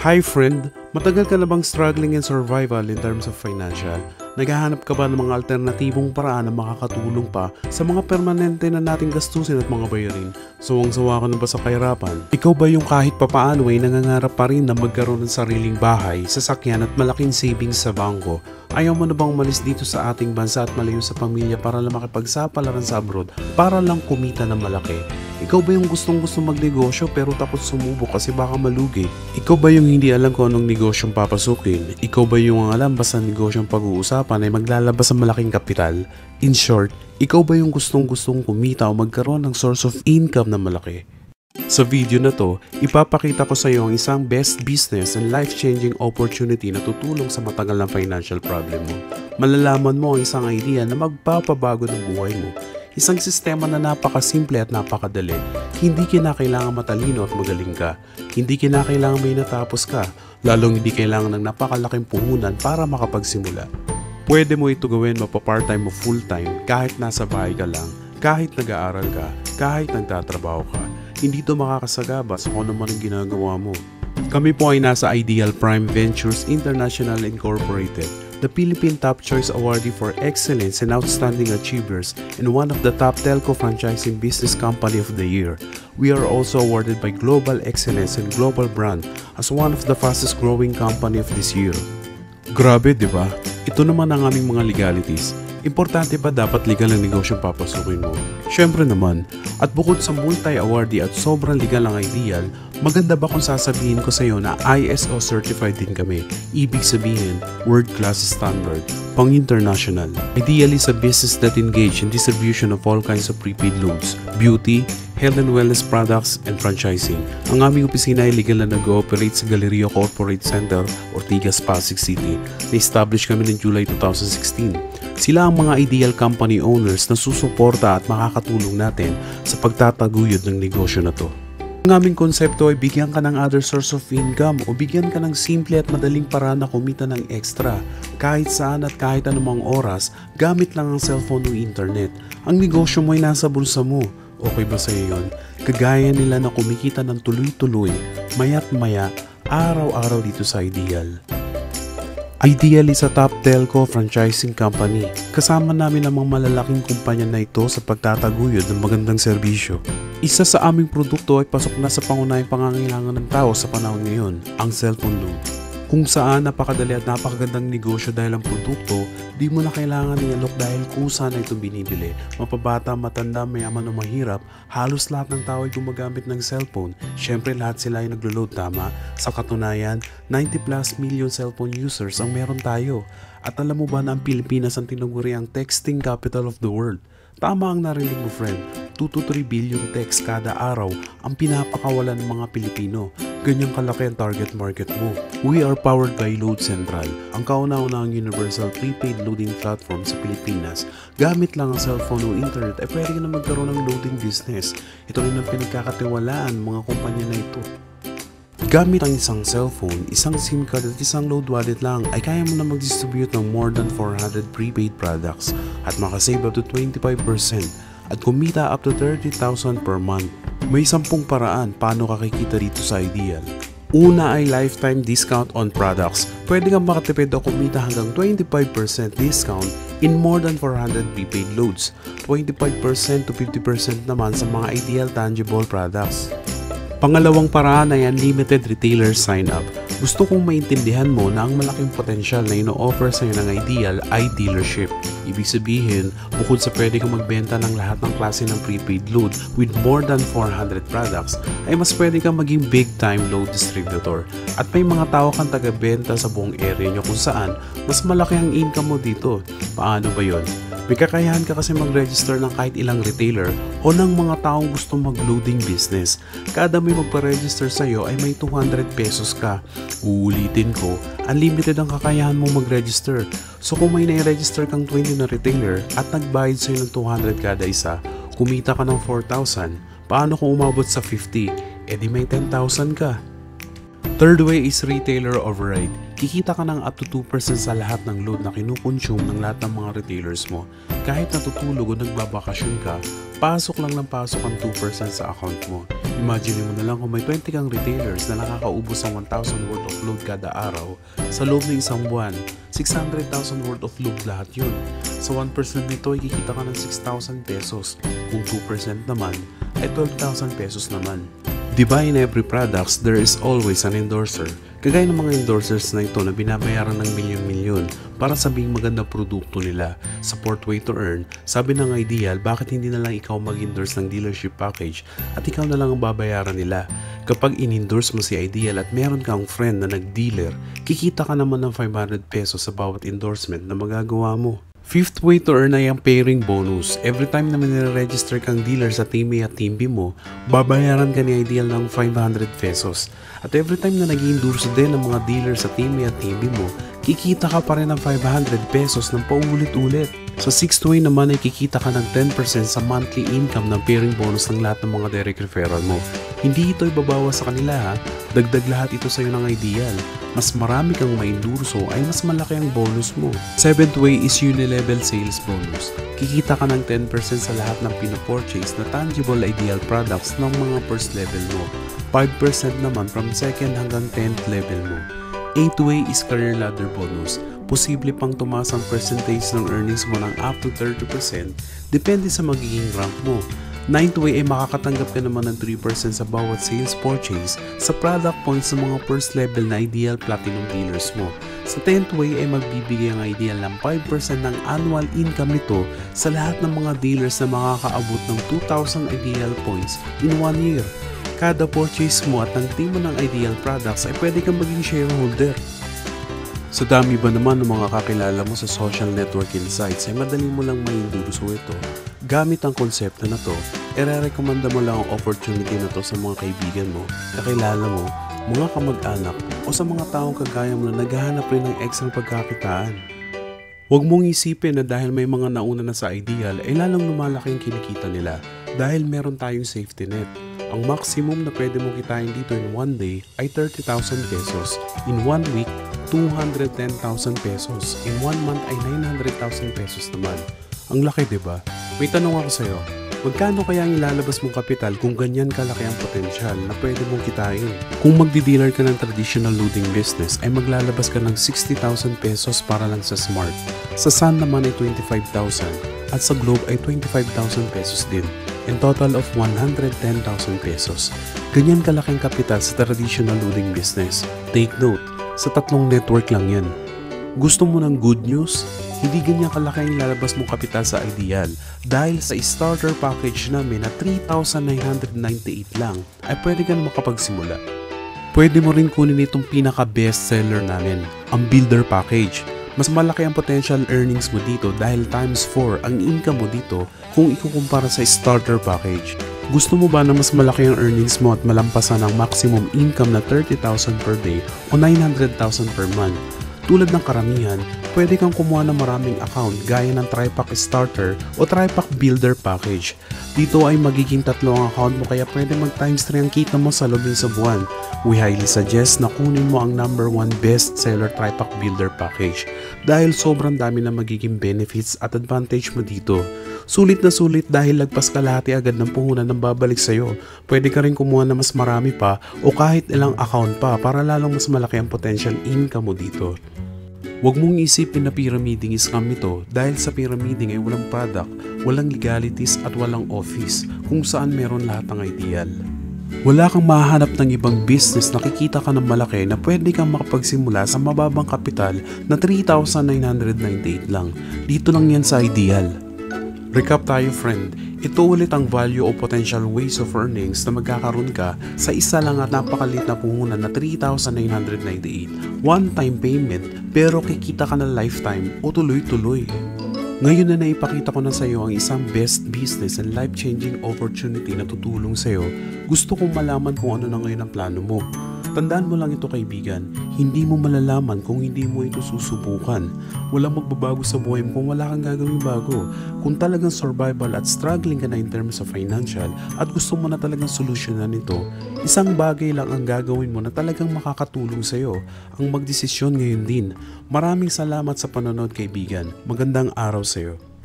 Hi friend, matagal ka na bang struggling in survival in terms of financial? Naghahanap ka ba ng mga alternatibong paraan na makakatulong pa sa mga permanente na nating gastusin at mga bayarin? Sawang-sawa ka na ba sa kahirapan? Ikaw ba yung kahit papaano ay nangangarap pa rin na magkaroon ng sariling bahay, sasakyan at malaking savings sa bangko? Ayaw mo na bang umalis dito sa ating bansa at malayo sa pamilya para lang makipagsapalaran sa abroad para lang kumita ng malaki? Ikaw ba yung gustong-gustong magnegosyo pero takot sumubok kasi baka malugi? Ikaw ba yung hindi alam kung anong negosyong papasukin? Ikaw ba yung alam basta negosyong pag-uusapan ay maglalabas ng malaking kapital? In short, ikaw ba yung gustong-gustong kumita o magkaroon ng source of income na malaki? Sa video na to, ipapakita ko sa iyo ang isang best business and life-changing opportunity na tutulong sa matagal na financial problem mo. Malalaman mo ang isang idea na magpapabago ng buhay mo. Isang sistema na napakasimple at napakadali. Hindi kinakailangan matalino at magaling ka. Hindi kinakailangan may natapos ka. Lalong hindi kailangan ng napakalaking puhunan para makapagsimula. Pwede mo ito gawin mapa-part-time o full-time kahit nasa bahay ka lang, kahit nag-aaral ka, kahit nagtatrabaho ka. Hindi ito makakasagaba sa kung ano man ang ginagawa mo. Kami po ay nasa Ideal Prime Ventures International Incorporated, the Philippine Top Choice Awardee for Excellence and Outstanding Achievers and one of the top telco franchising business company of the year. We are also awarded by Global Excellence and Global Brand as one of the fastest growing company of this year. Grabe, di ba? Ito naman ang aming mga legalities. Importante ba dapat legal ang negosyong papasukin mo? Syempre naman. At bukod sa multi-awardee at sobrang legal ang Ideal, maganda ba kung sasabihin ko sa iyo na ISO certified din kami? Ibig sabihin, world class standard, pang international. Ideal is a business that engage in distribution of all kinds of prepaid loads, beauty, health and wellness products, and franchising. Ang aming opisina ay legal na nag-ooperate sa Galleria Corporate Center, Ortigas, Pasig City. Na-establish kami noong July 2016. Sila ang mga ideal company owners na susuporta at makakatulong natin sa pagtataguyod ng negosyo na to. Ang aming konsepto ay bigyan ka ng other source of income o bigyan ka ng simple at madaling paraan na kumita ng extra kahit saan at kahit anumang oras gamit lang ang cellphone o internet. Ang negosyo mo ay nasa bulsa mo. Okay ba sa iyo yun? Kagaya nila na kumikita ng tuloy-tuloy, maya't maya, araw-araw dito sa Ideal. Ideal is a top telco franchising company. Kasama namin ang mga malalaking kumpanya na ito sa pagtataguyod ng magandang serbisyo. Isa sa aming produkto ay pasok na sa pangunahing pangangailangan ng tao sa panahon ngayon, ang cellphone loan. Kung saan napakadali at napakagandang negosyo dahil ang produkto, di mo na kailangan i-alok dahil kusa na itong binibili. Mapabata, matanda, mayaman o mahirap, halos lahat ng tao ay gumagamit ng cellphone. Siyempre lahat sila ay naglo-load, tama? Sa katunayan, 90 plus million cellphone users ang meron tayo. At alam mo ba na ang Pilipinas ang tinaguri ang texting capital of the world? Tama ang narinig mo, friend. 2 to 3 billion texts kada araw ang pinapakawalan ng mga Pilipino. Ganyang kalaki ang target market mo. We are powered by Load Central, ang kauna-unahang universal prepaid loading platform sa Pilipinas. Gamit lang ang cellphone o internet ay pwede ka na magkaroon ng loading business. Ito rin ang pinagkakatiwalaan mga kumpanya na ito. Gamit ang isang cellphone, isang SIM card at isang load wallet lang ay kaya mo na mag-distribute ng more than 400 prepaid products at makasave up to 25% at kumita up to 30,000 per month. May 10 paraan paano ka kikita dito sa Ideal. Una ay lifetime discount on products. Pwede kang makatipid o kumita hanggang 25% discount in more than 400 prepaid loads. 25% to 50% naman sa mga Ideal tangible products. Pangalawang paraan ay unlimited retailer sign-up. Gusto kong maintindihan mo na ang malaking potensyal na ino-offer sa iyo ng Ideal ay dealership. Ibig sabihin, bukod sa pwede kang magbenta ng lahat ng klase ng prepaid load with more than 400 products, ay mas pwede kang maging big-time load distributor. At may mga tao kang taga-benta sa buong area nyo kung saan mas malaki ang income mo dito. Paano ba yon? May kakayahan ka kasi mag-register ng kahit ilang retailer o ng mga taong gusto mag-loading business. Kada may magpa-register sa'yo ay may 200 pesos ka. Uulitin ko, unlimited ang kakayahan mo mag-register. So kung may nai-register kang 20 na retailer at nagbayad sa'yo ng 200 kada isa, kumita ka ng 4,000. Paano kung umabot sa 50? E di may 10,000 ka. Third way is retailer override. kikita ka ng up to 2% sa lahat ng load na kinukonsume ng lahat ng mga retailers mo. Kahit natutulog o nagbabakasyon ka, pasok lang ng pasok ang 2% sa account mo. Imagine mo na lang kung may 20 kang retailers na nakakaubos ng 1,000 worth of load kada araw. Sa loob ng isang buwan, 600,000 worth of load lahat yun. Sa 1% nito ay kikita ka ng 6,000 pesos. Kung 2% naman, ay 12,000 pesos naman. Diba in every products, there is always an endorser. Kagaya ng mga endorsers na ito na binabayaran ng milyon-milyon para sabing maganda produkto nila. Support way to earn, sabi ng Ideal, bakit hindi na lang ikaw mag-endorse ng dealership package at ikaw na lang ang babayaran nila? Kapag in-endorse mo si Ideal at meron kang friend na nag-dealer, kikita ka naman ng 500 pesos sa bawat endorsement na magagawa mo. Fifth way to earn ay ang pairing bonus. Every time na nire-register kang dealer sa Team A at Team B mo, babayaran ka ni Ideal ng 500 pesos. At every time na nag-endorse din ng mga dealer sa Team A at Team B mo, kikita ka pa rin ng 500 pesos ng paulit-ulit. Sa sixth way naman ay kikita ka ng 10% sa monthly income ng pairing bonus ng lahat ng mga direct referral mo. Hindi ito ibabawas sa kanila ha, dagdag lahat ito sa iyo ng Ideal. Mas marami kang maindurso ay mas malaki ang bonus mo. Seventh way is unilevel sales bonus. Kikita ka ng 10% sa lahat ng pinapurchase na tangible Ideal products ng mga first level mo. 5% naman from second hanggang 10th level mo. Eighth way is career ladder bonus. Posible pang tumaas ang percentage ng earnings mo ng up to 30% depende sa magiging rank mo. Ninth way ay makakatanggap ka naman ng 3% sa bawat sales purchase sa product points ng mga first level na Ideal Platinum dealers mo. Sa 10th way ay magbibigay ang Ideal ng 5% ng annual income nito sa lahat ng mga dealers na makakaabot ng 2,000 Ideal points in 1 year. Kada purchase mo at ng team mo ng Ideal products ay pwede kang maging shareholder. Sa dami ba naman ng mga kakilala mo sa social networking sites ay madali mo lang maindurso ito. Gamit ang konsepto na to, ire-recommenda mo lang ang opportunity na to sa mga kaibigan mo, kakilala mo, mga kamag-anak o sa mga taong kagaya mo na naghahanap rin ng extra pagkakitaan. Huwag mong isipin na dahil may mga nauna na sa Ideal ay lalong lumalaki ang kinikita nila dahil meron tayong safety net. Ang maximum na pwede mong kitain dito in one day ay 30,000 pesos. In 1 week, 210,000 pesos. In 1 month ay 900,000 pesos naman. Ang laki, diba? May tanong ako sa'yo. Magkano kaya ang ilalabas mong kapital kung ganyan kalaki ang potensyal na pwede mong kitain? Kung magdi-dealer ka ng traditional loading business ay maglalabas ka ng 60,000 pesos para lang sa Smart. Sa Sun naman ay 25,000 at sa Globe ay 25,000 pesos din. In total of 110,000 pesos. Ganyan kalaking kapital sa traditional loading business. Take note, sa 3 network lang yan. Gusto mo ng good news? Hindi ganyan kalaki ang lalabas mong kapital sa Ideal dahil sa starter package namin na 3,998 lang ay pwede ka na makapagsimula. Pwede mo rin kunin itong pinaka-best seller namin, ang Builder Package. Mas malaki ang potential earnings mo dito dahil times 4 ang income mo dito kung ikukumpara sa starter package. Gusto mo ba na mas malaki ang earnings mo at malampasan ang maximum income na 30,000 per day o 900,000 per month? Tulad ng karamihan, pwede kang kumuha ng maraming account gaya ng Tripack Starter o Tripack Builder Package. Dito ay magiging 3 ang account mo kaya pwede mag times 3 ang kita mo sa loob ng sa buwan. We highly suggest na kunin mo ang number 1 best seller Tripack Builder Package dahil sobrang dami na magiging benefits at advantage mo dito. Sulit na sulit dahil lagpas kalahati agad ng puhunan ng babalik sa'yo. Pwede ka rin kumuha na mas marami pa o kahit ilang account pa para lalong mas malaki ang potential income mo dito. Huwag mong isipin na pyramiding scam ito dahil sa pyramiding ay walang product, walang legalities at walang office kung saan meron lahat ng Ideal. Wala kang mahanap ng ibang business na kikita ka ng malaki na pwede kang makapagsimula sa mababang kapital na 3,998 lang. Dito lang yan sa Ideal. Recap tayo friend, ito ulit ang value o potential ways of earnings na magkakaroon ka sa isa lang at napakalit na puhunan na 3,998. One-time payment pero kikita ka na lifetime o tuloy-tuloy. Ngayon na naipakita ko na sa iyo ang isang best business and life-changing opportunity na tutulong sa iyo, gusto kong malaman kung ano na ngayon ang plano mo. Tandaan mo lang ito kaibigan, Hindi mo malalaman kung hindi mo ito susubukan. Walang magbabago sa buhay mo kung wala kang gagawin bago. Kung talagang survival at struggling ka na in terms of financial at gusto mo na talagang solusyonan ito, isang bagay lang ang gagawin mo na talagang makakatulong sa iyo, ang magdesisyon ngayon din. Maraming salamat sa panonood kaibigan. Magandang araw sa iyo.